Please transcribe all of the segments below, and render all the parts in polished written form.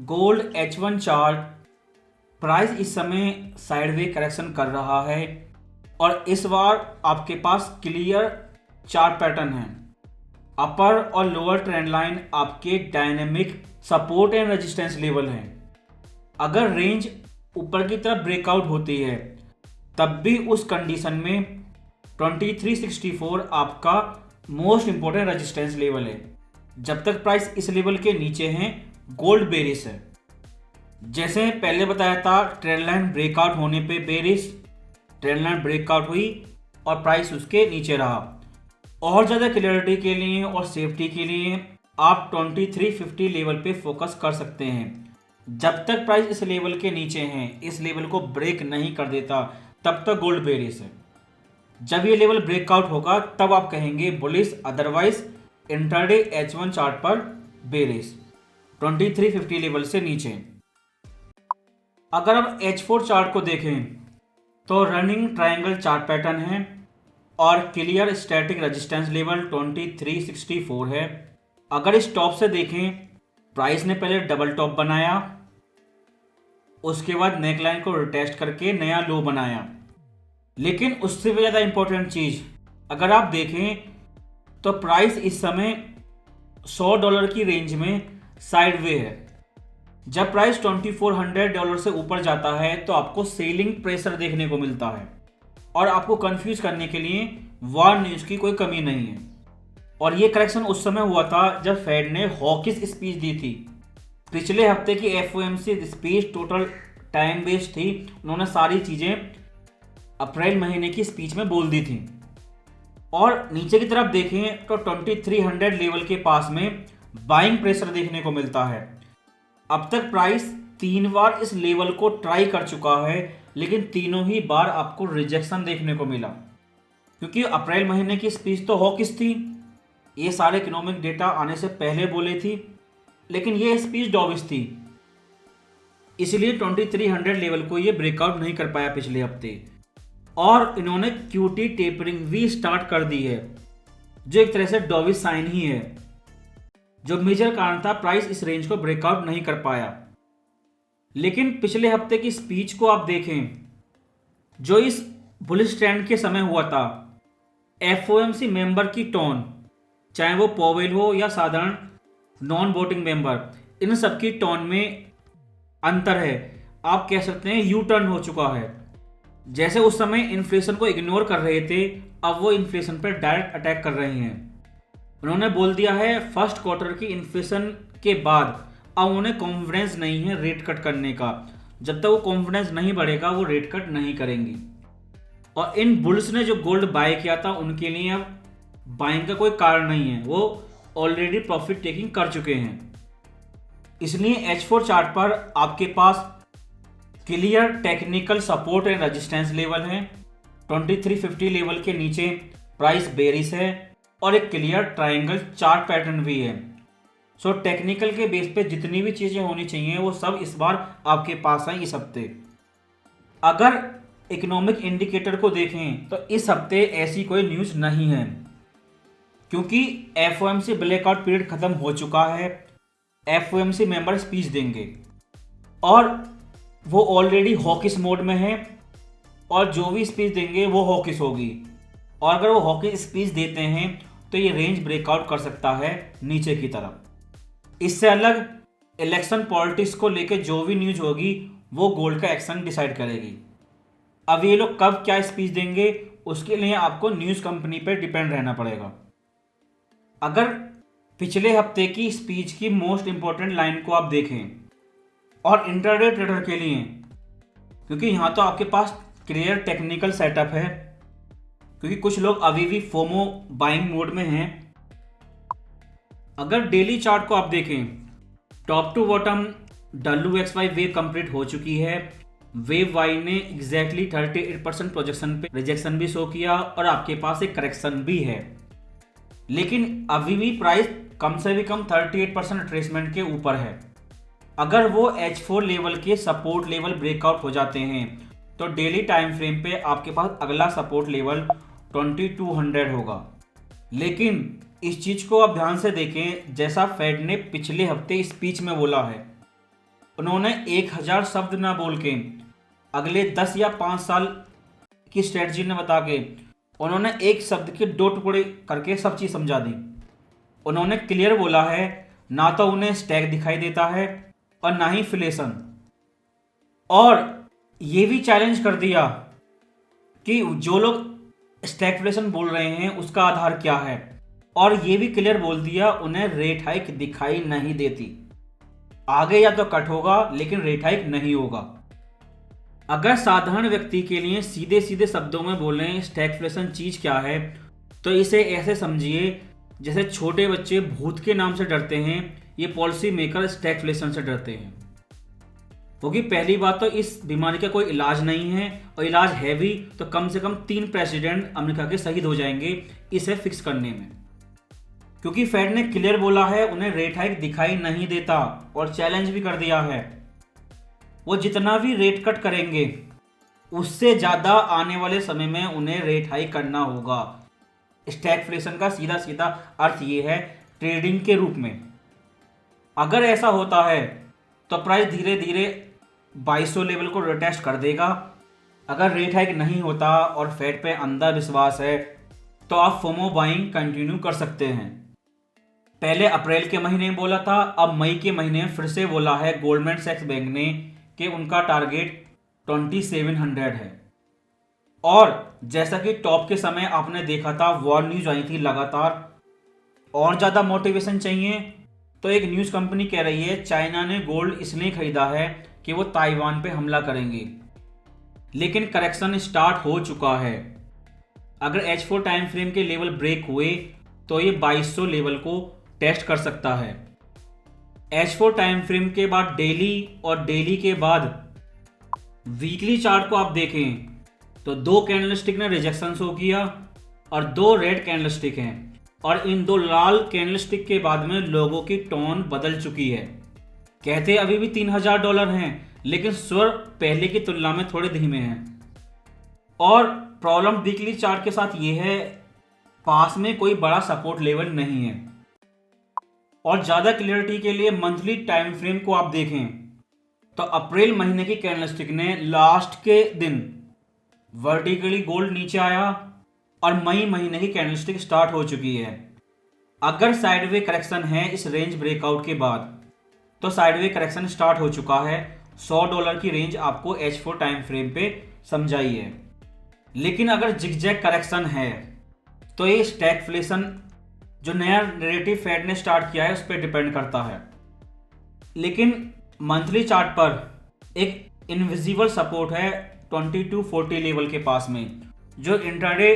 Gold H1 chart price इस समय sideway correction कर रहा है और इस बार आपके पास क्लियर चार्ट पैटर्न है। अपर और लोअर ट्रेंड लाइन आपके dynamic support and resistance level हैं। अगर रेंज ऊपर की तरफ ब्रेकआउट होती है तब भी उस कंडीशन में 2364 आपका मोस्ट इंपॉर्टेंट रेजिस्टेंस लेवल है। जब तक प्राइस इस लेवल के नीचे हैं गोल्ड बेरिश है। जैसे पहले बताया था, ट्रेंड लाइन ब्रेकआउट होने पे बेरिश, ट्रेंड लाइन ब्रेकआउट हुई और प्राइस उसके नीचे रहा। और ज़्यादा क्लियरिटी के लिए और सेफ्टी के लिए आप 2350 लेवल पे फोकस कर सकते हैं। जब तक प्राइस इस लेवल के नीचे हैं, इस लेवल को ब्रेक नहीं कर देता, तब तक गोल्ड बेरिश है। जब ये लेवल ब्रेकआउट होगा तब आप कहेंगे bullish, otherwise intraday H1 chart पर बेरिश 2350 लेवल से नीचे। अगर आप H4 चार्ट को देखें तो रनिंग ट्रायंगल चार्ट पैटर्न है और क्लियर स्टैटिक रेजिस्टेंस लेवल 2364 है। अगर इस टॉप से देखें, प्राइस ने पहले डबल टॉप बनाया, उसके बाद नेकलाइन को रिटेस्ट करके नया लो बनाया। लेकिन उससे भी ज़्यादा इंपॉर्टेंट चीज़ अगर आप देखें तो प्राइस इस समय $100 की रेंज में साइडवे है। जब प्राइस $2400 से ऊपर जाता है तो आपको सेलिंग प्रेशर देखने को मिलता है और आपको कंफ्यूज करने के लिए वॉर न्यूज़ की कोई कमी नहीं है। और ये करेक्शन उस समय हुआ था जब फेड ने हॉकिश स्पीच दी थी। पिछले हफ्ते की FOMC speech total time based थी। उन्होंने सारी चीज़ें अप्रैल महीने की स्पीच में बोल दी थी। और नीचे की तरफ देखें तो 2300 लेवल के पास में बाइंग प्रेशर देखने को मिलता है। अब तक प्राइस 3 बार इस लेवल को ट्राई कर चुका है, लेकिन तीनों ही बार आपको रिजेक्शन देखने को मिला, क्योंकि अप्रैल महीने की स्पीच तो हॉकिश थी। ये सारे इकोनॉमिक डेटा आने से पहले बोले थी, लेकिन ये स्पीच डॉविश थी। इसलिए 2300 लेवल को ये ब्रेकआउट नहीं कर पाया पिछले हफ्ते। और इन्होंने QT टेपरिंग भी स्टार्ट कर दी है, जो एक तरह से डॉविश साइन ही है, जो मेजर कारण था प्राइस इस रेंज को ब्रेकआउट नहीं कर पाया। लेकिन पिछले हफ्ते की स्पीच को आप देखें, जो इस बुलिश ट्रेंड के समय हुआ था, FOMC मेंबर की टोन, चाहे वो पॉवेल हो या साधारण नॉन वोटिंग मेंबर, इन सब की टोन में अंतर है। आप कह सकते हैं यू टर्न हो चुका है। जैसे उस समय इन्फ्लेशन को इग्नोर कर रहे थे, अब वो इन्फ्लेशन पर डायरेक्ट अटैक कर रहे हैं। उन्होंने बोल दिया है फर्स्ट क्वार्टर की इन्फ्लेशन के बाद अब उन्हें कॉन्फिडेंस नहीं है रेट कट करने का। जब तक वो कॉन्फिडेंस नहीं बढ़ेगा वो रेट कट नहीं करेंगे। और इन बुल्स ने जो गोल्ड बाय किया था उनके लिए अब बाइंग का कोई कारण नहीं है, वो ऑलरेडी प्रॉफिट टेकिंग कर चुके हैं। इसलिए H4 चार्ट पर आपके पास clear technical support and resistance level है। 2350 लेवल के नीचे प्राइस बेरिश है और एक क्लियर ट्रायंगल चार्ट पैटर्न भी है। सो टेक्निकल के बेस पे जितनी भी चीज़ें होनी चाहिए वो सब इस बार आपके पास हैं इस हफ्ते। अगर इकोनॉमिक इंडिकेटर को देखें तो इस हफ्ते ऐसी कोई न्यूज़ नहीं है, क्योंकि FOMC ब्लैकआउट पीरियड खत्म हो चुका है। FOMC मेंबर स्पीच देंगे और वो ऑलरेडी हॉकिश मोड में है, और जो भी स्पीच देंगे वो हॉकिश होगी। और अगर वो हॉकिश स्पीच देते हैं तो ये रेंज ब्रेकआउट कर सकता है नीचे की तरफ। इससे अलग इलेक्शन पॉलिटिक्स को लेकर जो भी न्यूज़ होगी वो गोल्ड का एक्शन डिसाइड करेगी। अब ये लोग कब क्या स्पीच देंगे उसके लिए आपको न्यूज़ कंपनी पर डिपेंड रहना पड़ेगा। अगर पिछले हफ्ते की स्पीच की मोस्ट इंपॉर्टेंट लाइन को आप देखें और इंट्राडे ट्रेडर के लिए, क्योंकि यहाँ तो आपके पास क्लियर टेक्निकल सेटअप है, क्योंकि कुछ लोग अभी भी फोमो बाइंग मोड में हैं। अगर डेली चार्ट को आप देखें, top to bottom WXY wave complete हो चुकी है। वेव वाई ने एग्जैक्टली 38% प्रोजेक्शन पे रिजेक्शन भी शो किया और आपके पास एक करेक्शन भी है, लेकिन अभी भी प्राइस कम से भी कम 38% रिट्रेसमेंट के ऊपर है। अगर वो H4 लेवल के सपोर्ट लेवल ब्रेकआउट हो जाते हैं तो डेली टाइम फ्रेम पे आपके पास अगला सपोर्ट लेवल 2200 होगा। लेकिन इस चीज़ को आप ध्यान से देखें, जैसा फेड ने पिछले हफ्ते स्पीच में बोला है उन्होंने 1000 शब्द ना बोल के अगले 10 या 5 साल की स्ट्रेटजी ने बता के उन्होंने एक शब्द के 2 टुकड़े करके सब चीज़ समझा दी। उन्होंने क्लियर बोला है, ना तो उन्हें स्टैक दिखाई देता है और ना ही फिलेशन। और ये भी चैलेंज कर दिया कि जो लोग स्टैगफ्लेशन बोल रहे हैं उसका आधार क्या है, और ये भी क्लियर बोल दिया उन्हें रेट हाइक दिखाई नहीं देती। आगे या तो कट होगा लेकिन रेट हाइक नहीं होगा। अगर साधारण व्यक्ति के लिए सीधे सीधे शब्दों में बोलें स्टैगफ्लेशन चीज क्या है, तो इसे ऐसे समझिए जैसे छोटे बच्चे भूत के नाम से डरते हैं, ये पॉलिसी मेकर स्टैगफ्लेशन से डरते हैं। क्योंकि पहली बात तो इस बीमारी का कोई इलाज नहीं है, और इलाज है भी तो कम से कम 3 प्रेसिडेंट अमेरिका के शहीद हो जाएंगे इसे फिक्स करने में। क्योंकि फेड ने क्लियर बोला है उन्हें रेट हाइक दिखाई नहीं देता, और चैलेंज भी कर दिया है वो जितना भी रेट कट करेंगे उससे ज़्यादा आने वाले समय में उन्हें रेट हाइक करना होगा। स्टैगफ्लेशन का सीधा सीधा अर्थ ये है ट्रेडिंग के रूप में। अगर ऐसा होता है तो प्राइस धीरे धीरे 2200 लेवल को रिटेस्ट कर देगा। अगर रेट हाइक नहीं होता और फेड पे अंधा विश्वास है तो आप फोमो बाइंग कंटिन्यू कर सकते हैं। पहले अप्रैल के महीने में बोला था, अब मई के महीने में फिर से बोला है गोल्डमैन सैक्स बैंक ने कि उनका टारगेट 2700 है। और जैसा कि टॉप के समय आपने देखा था वॉर न्यूज आई थी लगातार, और ज़्यादा मोटिवेशन चाहिए तो एक न्यूज़ कंपनी कह रही है चाइना ने गोल्ड इसलिए खरीदा है कि वो ताइवान पे हमला करेंगे। लेकिन करेक्शन स्टार्ट हो चुका है। अगर H4 टाइम फ्रेम के लेवल ब्रेक हुए तो ये 2200 लेवल को टेस्ट कर सकता है। H4 टाइम फ्रेम के बाद डेली और डेली के बाद वीकली चार्ट को आप देखें तो 2 कैंडलस्टिक ने रिजेक्शन शो किया और 2 रेड कैंडलस्टिक हैं, और इन 2 लाल कैंडलस्टिक के बाद में लोगों की टोन बदल चुकी है। कहते अभी भी $3000 हैं, लेकिन स्वर पहले की तुलना में थोड़े धीमे हैं। और प्रॉब्लम वीकली चार्ट के साथ ये है पास में कोई बड़ा सपोर्ट लेवल नहीं है। और ज़्यादा क्लियरिटी के लिए मंथली टाइम फ्रेम को आप देखें तो अप्रैल महीने की कैंडलस्टिक ने लास्ट के दिन वर्टिकली गोल्ड नीचे आया और मई महीने की कैंडलस्टिक स्टार्ट हो चुकी है। अगर साइडवे करेक्शन है इस रेंज ब्रेकआउट के बाद तो साइडवे करेक्शन स्टार्ट हो चुका है। $100 की रेंज आपको H4 टाइम फ्रेम पे समझाई है। लेकिन अगर जिगजैग करेक्शन है तो ये स्टैगफ्लेशन जो नया नैरेटिव फेड ने स्टार्ट किया है उस पर डिपेंड करता है। लेकिन मंथली चार्ट पर एक इनविजिबल सपोर्ट है 2240 लेवल के पास में, जो इंट्राडे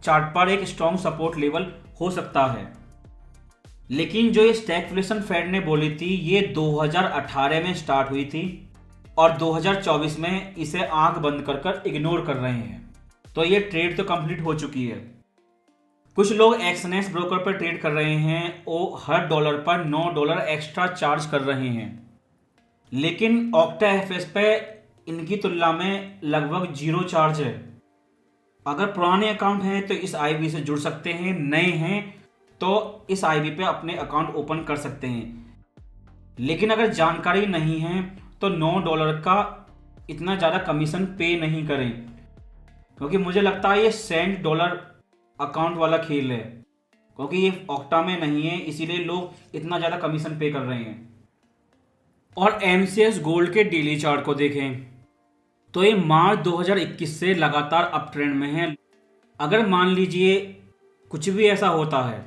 चार्ट पर एक स्ट्रॉन्ग सपोर्ट लेवल हो सकता है। लेकिन जो ये स्टैगफ्लेशन फेड ने बोली थी ये 2018 में स्टार्ट हुई थी और 2024 में इसे आंख बंद कर कर इग्नोर कर रहे हैं। तो ये ट्रेड तो कंप्लीट हो चुकी है। कुछ लोग एक्सनेस ब्रोकर पर ट्रेड कर रहे हैं, वो हर डॉलर पर $9 एक्स्ट्रा चार्ज कर रहे हैं। लेकिन ऑक्टा एफएस पे इनकी तुलना में लगभग 0 चार्ज है। अगर पुराने अकाउंट हैं तो इस आईबी से जुड़ सकते हैं, नए हैं तो इस आईबी पे अपने अकाउंट ओपन कर सकते हैं। लेकिन अगर जानकारी नहीं है तो $9 का इतना ज़्यादा कमीशन पे नहीं करें, क्योंकि मुझे लगता है ये सेंट डॉलर अकाउंट वाला खेल है, क्योंकि ये ऑक्टा में नहीं है इसीलिए लोग इतना ज़्यादा कमीशन पे कर रहे हैं। और एमसीएक्स गोल्ड के डेली चार्ट को देखें तो ये मार्च 2021 से लगातार अप ट्रेंड में है। अगर मान लीजिए कुछ भी ऐसा होता है,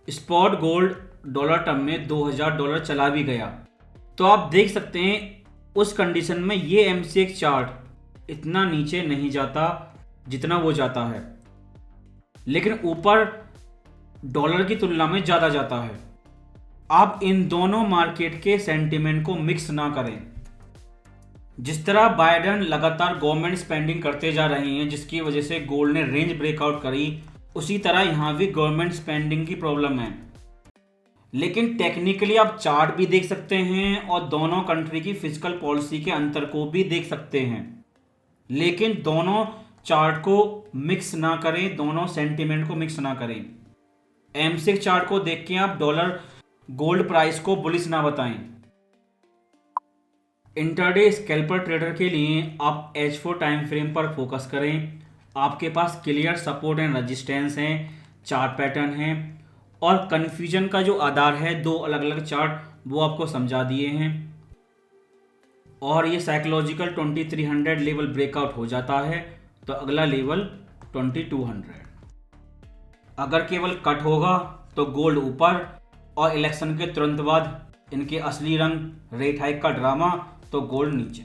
स्पॉट गोल्ड डॉलर टर्म में $2000 चला भी गया, तो आप देख सकते हैं उस कंडीशन में ये एमसीएक्स चार्ट इतना नीचे नहीं जाता जितना वो जाता है, लेकिन ऊपर डॉलर की तुलना में ज़्यादा जाता है। आप इन दोनों मार्केट के सेंटीमेंट को मिक्स ना करें। जिस तरह बाइडेन लगातार गवर्नमेंट स्पेंडिंग करते जा रहे हैं जिसकी वजह से गोल्ड ने रेंज ब्रेकआउट करी, उसी तरह यहाँ भी गवर्नमेंट स्पेंडिंग की प्रॉब्लम है। लेकिन टेक्निकली आप चार्ट भी देख सकते हैं और दोनों कंट्री की फिजिकल पॉलिसी के अंतर को भी देख सकते हैं, लेकिन दोनों चार्ट को मिक्स ना करें, दोनों सेंटीमेंट को मिक्स ना करें। एमसीएक्स चार्ट को देख के आप डॉलर गोल्ड प्राइस को बुलिश ना बताएं। इंटरडे स्कैल्पर ट्रेडर के लिए आप H4 टाइम फ्रेम पर फोकस करें। आपके पास क्लियर सपोर्ट एंड रेजिस्टेंस हैं, चार्ट पैटर्न हैं और कन्फ्यूजन का जो आधार है, दो अलग अलग चार्ट वो आपको समझा दिए हैं। और ये साइकोलॉजिकल 2300 लेवल ब्रेकआउट हो जाता है तो अगला लेवल 2200। अगर केवल कट होगा तो गोल्ड ऊपर और इलेक्शन के तुरंत बाद इनके असली रंग रेट हाइक का ड्रामा तो गोल्ड नीचे।